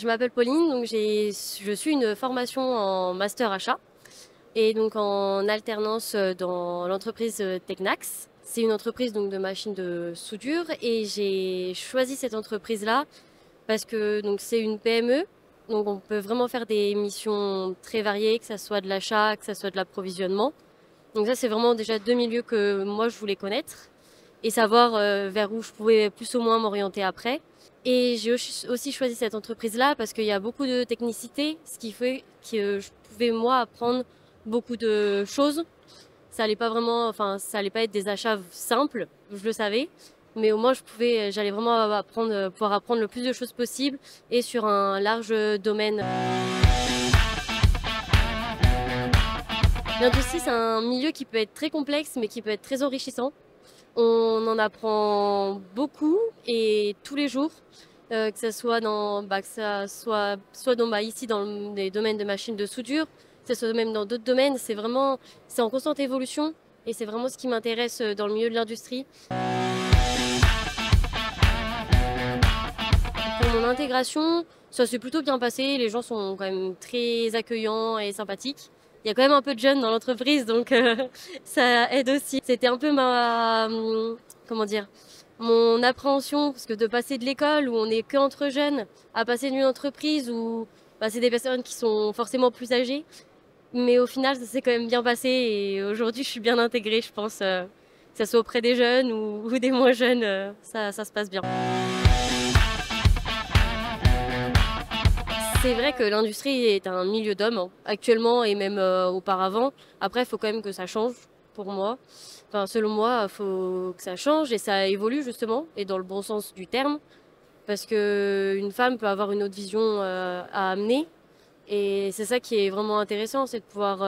Je m'appelle Pauline, donc je suis une formation en master achat et donc en alternance dans l'entreprise Technax. C'est une entreprise donc de machines de soudure et j'ai choisi cette entreprise-là parce que donc c'est une PME, donc on peut vraiment faire des missions très variées, que ça soit de l'achat, que ça soit de l'approvisionnement. Donc ça c'est vraiment déjà deux milieux que moi je voulais connaître et savoir vers où je pouvais plus ou moins m'orienter après. Et j'ai aussi choisi cette entreprise-là parce qu'il y a beaucoup de technicité, ce qui fait que je pouvais moi apprendre beaucoup de choses. Ça allait pas vraiment, enfin, ça allait pas être des achats simples, je le savais, mais au moins j'allais vraiment apprendre, pouvoir apprendre le plus de choses possible et sur un large domaine. L'industrie, c'est un milieu qui peut être très complexe, mais qui peut être très enrichissant. On en apprend beaucoup et tous les jours, que ça soit que ça soit ici dans les domaines de machines de soudure, que ce soit même dans d'autres domaines. C'est en constante évolution et c'est vraiment ce qui m'intéresse dans le milieu de l'industrie. Pour mon intégration, ça s'est plutôt bien passé. Les gens sont quand même très accueillants et sympathiques. Il y a quand même un peu de jeunes dans l'entreprise, donc ça aide aussi. C'était un peu comment dire, mon appréhension, parce que de passer de l'école où on est que entre jeunes à passer d'une entreprise où c'est des personnes qui sont forcément plus âgées. Mais au final, ça s'est quand même bien passé et aujourd'hui, je suis bien intégrée, je pense, que ce soit auprès des jeunes ou des moins jeunes, ça se passe bien. C'est vrai que l'industrie est un milieu d'hommes, hein, actuellement et même auparavant. Après, il faut quand même que ça change pour moi. Enfin, selon moi, il faut que ça change et ça évolue justement, et dans le bon sens du terme, parce que une femme peut avoir une autre vision à amener. Et c'est ça qui est vraiment intéressant, c'est de pouvoir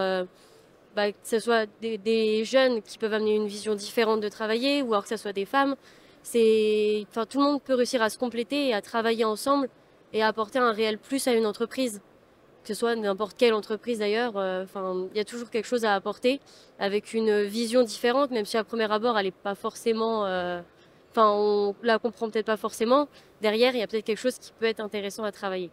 que ce soit des jeunes qui peuvent amener une vision différente de travailler, ou alors que ce soit des femmes. Enfin, tout le monde peut réussir à se compléter et à travailler ensemble et à apporter un réel plus à une entreprise. Que ce soit n'importe quelle entreprise d'ailleurs, enfin, il y a toujours quelque chose à apporter avec une vision différente, même si à premier abord elle est pas forcément, enfin, on la comprend peut-être pas forcément. Derrière, il y a peut-être quelque chose qui peut être intéressant à travailler.